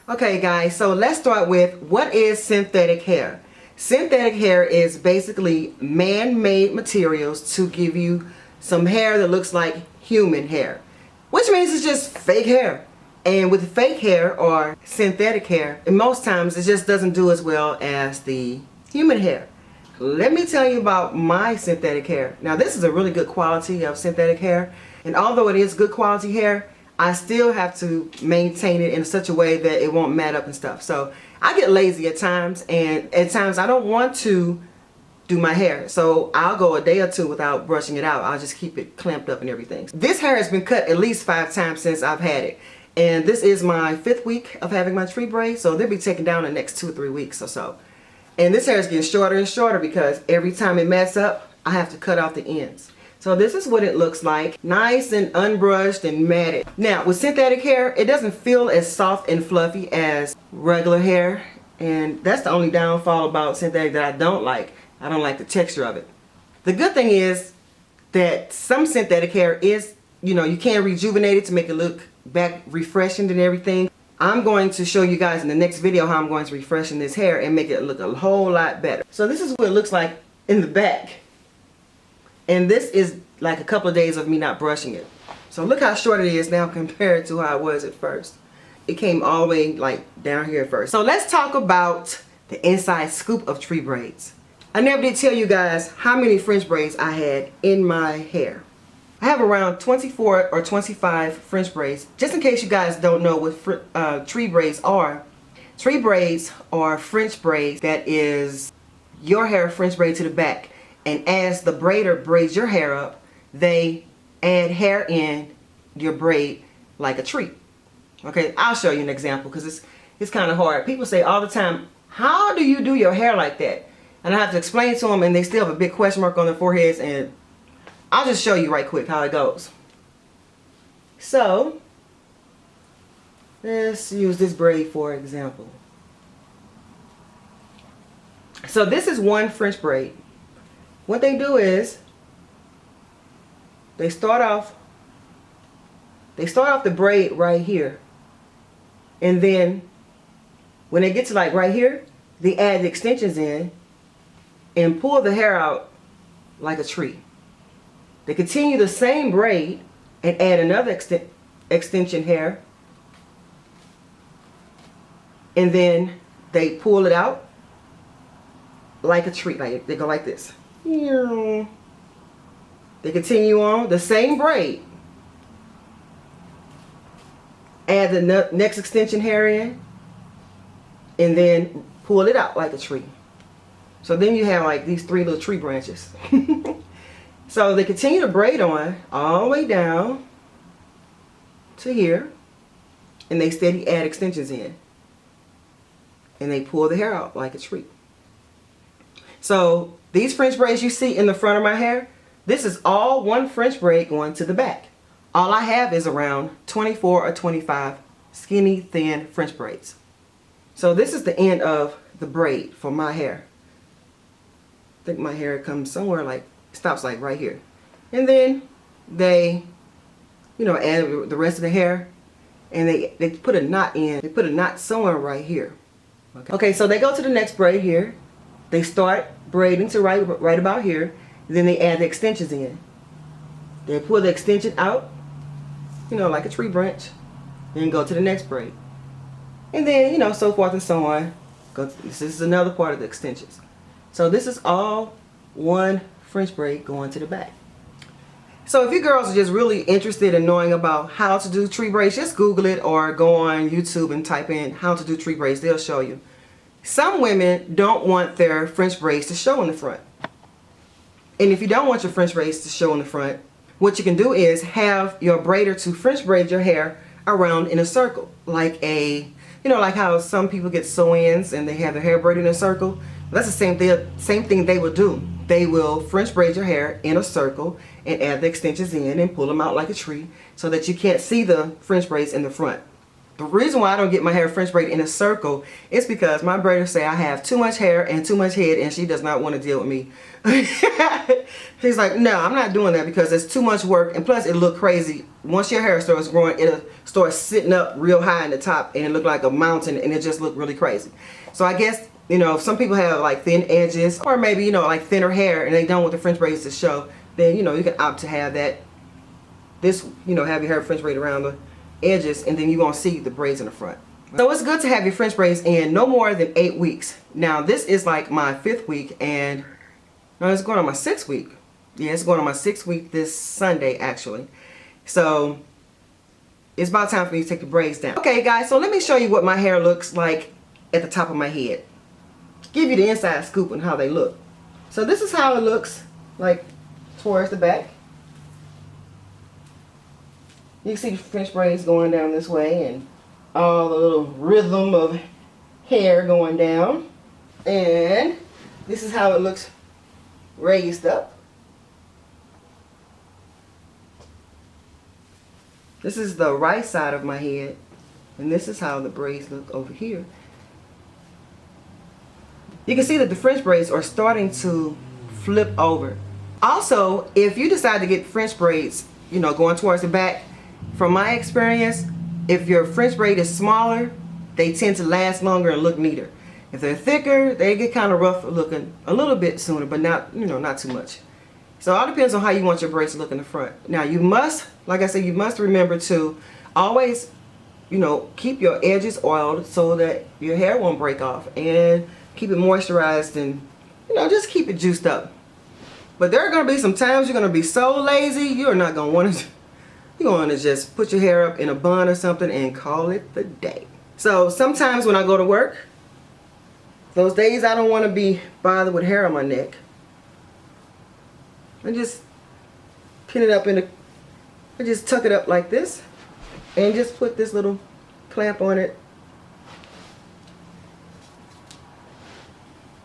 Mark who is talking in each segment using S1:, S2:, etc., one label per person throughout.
S1: Okay guys, so let's start with what is synthetic hair. Synthetic hair is basically man-made materials to give you some hair that looks like human hair, which means it's just fake hair. And with fake hair or synthetic hair, and most times it just doesn't do as well as the human hair. Let me tell you about my synthetic hair. Now this is a really good quality of synthetic hair, and although it is good quality hair, I still have to maintain it in such a way that it won't mat up and stuff. So I get lazy at times, and at times I don't want to do my hair, so I'll go a day or two without brushing it out. I'll just keep it clamped up and everything. This hair has been cut at least 5 times since I've had it, and this is my 5th week of having my tree braid, so they'll be taken down in the next 2 or 3 weeks or so. And this hair is getting shorter and shorter because every time it mats up, I have to cut off the ends. So this is what it looks like, nice and unbrushed and matted. Now with synthetic hair, it doesn't feel as soft and fluffy as regular hair, and that's the only downfall about synthetic that I don't like. I don't like the texture of it. The good thing is that some synthetic hair is, you can rejuvenate it to make it look back refreshing and everything. I'm going to show you guys in the next video how I'm going to refreshen this hair and make it look a whole lot better. So this is what it looks like in the back. And this is like a couple of days of me not brushing it. So look how short it is now compared to how it was at first. It came all the way like down here at first. So let's talk about the inside scoop of tree braids. I never did tell you guys how many French braids I had in my hair. I have around 24 or 25 French braids. Just in case you guys don't know what tree braids are. Tree braids are French braids that is your hair French braid to the back. And as the braider braids your hair up, they add hair in your braid like a tree. Okay, I'll show you an example because it's kind of hard. People say all the time, how do you do your hair like that? And I have to explain to them, and they still have a big question mark on their foreheads, and I'll just show you right quick how it goes. So let's use this braid for example. So this is one French braid. What they do is they start off the braid right here, and then when they get to like right here, they add the extensions in and pull the hair out like a tree. They continue the same braid and add another extension hair, and then they pull it out like a tree. Like they go like this. They continue on the same braid, add the next extension hair in, and then pull it out like a tree. So then you have like these 3 little tree branches. So they continue to braid on all the way down to here, and they steady add extensions in, and they pull the hair out like a tree. So these French braids you see in the front of my hair, this is all one French braid going to the back. All I have is around 24 or 25 skinny, thin French braids. So this is the end of the braid for my hair. I think my hair comes somewhere like, stops like right here. And then they, add the rest of the hair, and they put a knot in. They put a knot somewhere right here. Okay, so they go to the next braid here. They start braiding to right about here. Then they add the extensions in. They pull the extension out, like a tree branch. Then go to the next braid. And then, so forth and so on. This is another part of the extensions. So this is all one French braid going to the back. So if you girls are just really interested in knowing about how to do tree braids, just Google it or go on YouTube and type in how to do tree braids. They'll show you. Some women don't want their French braids to show in the front. And if you don't want your French braids to show in the front, what you can do is have your braider to French braid your hair around in a circle. Like like how some people get sew-ins and they have their hair braided in a circle. That's the same thing they will do. They will French braid your hair in a circle and add the extensions in and pull them out like a tree so that you can't see the French braids in the front. The reason why I don't get my hair French braided in a circle is because my braider say I have too much hair and too much head, and she does not want to deal with me. She's like, no, I'm not doing that because it's too much work, and plus it look crazy. Once your hair starts growing, it'll start sitting up real high in the top and it look like a mountain, and it just look really crazy. So I guess, you know, if some people have like thin edges, or maybe, you know, like thinner hair and they don't want the French braids to show, then, you know, you can opt to have that, this, you know, have your hair French braid around the edges, and then you won't see the braids in the front. So it's good to have your French braids in no more than 8 weeks. Now this is like my 5th week, and no, it's going on my 6th week. Yeah, it's going on my 6th week this Sunday actually. So it's about time for me to take the braids down. Okay guys, so let me show you what my hair looks like at the top of my head. Give you the inside scoop on how they look. So this is how it looks like towards the back. You can see the French braids going down this way and all the little rhythm of hair going down. And this is how it looks raised up. This is the right side of my head, and this is how the braids look over here. You can see that the French braids are starting to flip over. Also, if you decide to get French braids, you know, going towards the back, from my experience, if your French braid is smaller, they tend to last longer and look neater. If they're thicker, they get kind of rough looking a little bit sooner, but not, you know, not too much. So it all depends on how you want your braids to look in the front. Now you must, like I said, you must remember to always, you know, keep your edges oiled so that your hair won't break off, and keep it moisturized, and, you know, just keep it juiced up. But there are going to be some times you're going to be so lazy, you're not going to want to. You're going to just put your hair up in a bun or something and call it the day. So sometimes when I go to work, those days I don't want to be bothered with hair on my neck, I just pin it up in a, I just tuck it up like this and just put this little clamp on it.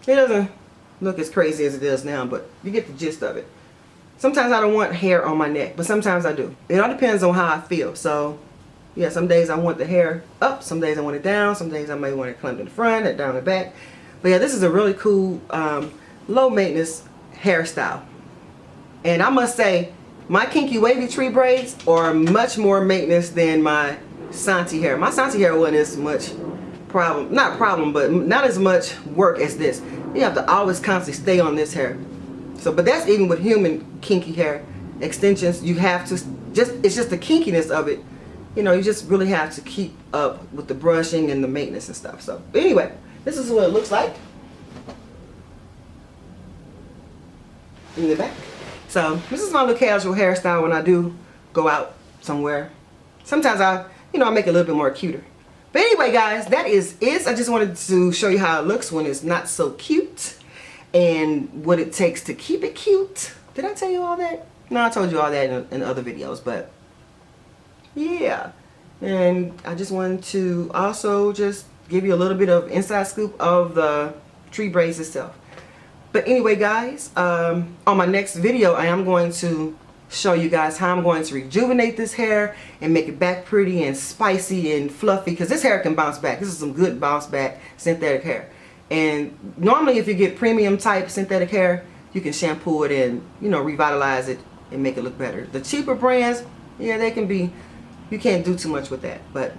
S1: It doesn't look as crazy as it does now, but you get the gist of it. Sometimes I don't want hair on my neck, but sometimes I do. It all depends on how I feel. So, yeah, some days I want the hair up, some days I want it down, some days I may want it clamped in the front and down the back. But yeah, this is a really cool, low maintenance hairstyle. And I must say, my kinky wavy tree braids are much more maintenance than my Santi hair. My Santi hair wasn't as much problem, not problem, but not as much work as this. You have to always constantly stay on this hair. So, but that's even with human kinky hair extensions. You have to it's just the kinkiness of it. You know, you just really have to keep up with the brushing and the maintenance and stuff. So, but anyway, this is what it looks like in the back. So, this is my little casual hairstyle when I do go out somewhere. Sometimes I make it a little bit more cuter. But anyway, guys, that is it. I just wanted to show you how it looks when it's not so cute, and what it takes to keep it cute. Did I tell you all that? No, I told you all that in other videos, but yeah. And I just wanted to also just give you a little bit of inside scoop of the tree braids itself. But anyway, guys, on my next video, I am going to show you guys how I'm going to rejuvenate this hair and make it back pretty and spicy and fluffy, because this hair can bounce back. This is some good bounce back synthetic hair. And normally if you get premium type synthetic hair, you can shampoo it and, you know, revitalize it and make it look better. The cheaper brands, yeah, they can be, you can't do too much with that. But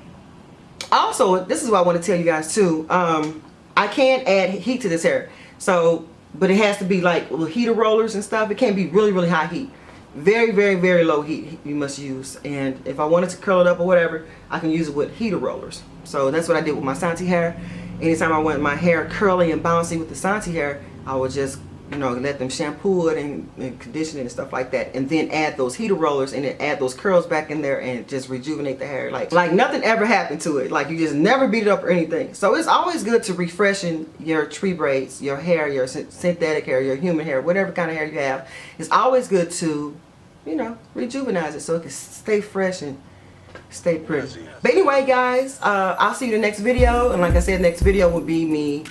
S1: also, this is what I want to tell you guys too. I can add heat to this hair. So, but it has to be like little heater rollers and stuff. It can't be really, really high heat. Very, very, very low heat you must use. And if I wanted to curl it up or whatever, I can use it with heater rollers. So that's what I did with my Santi hair. Anytime I want my hair curly and bouncy with the Santi hair, I would just, you know, let them shampoo it and condition it and stuff like that, and then add those heater rollers and then add those curls back in there and just rejuvenate the hair like nothing ever happened to it. Like you just never beat it up or anything. So it's always good to refreshen your tree braids, your hair, your synthetic hair, your human hair, whatever kind of hair you have. It's always good to, you know, rejuvenize it so it can stay fresh and stay pretty. But anyway, guys, I'll see you in the next video. And like I said, next video will be me,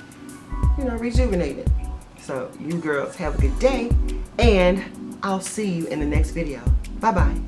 S1: you know, rejuvenating. So you girls have a good day, and I'll see you in the next video. Bye bye.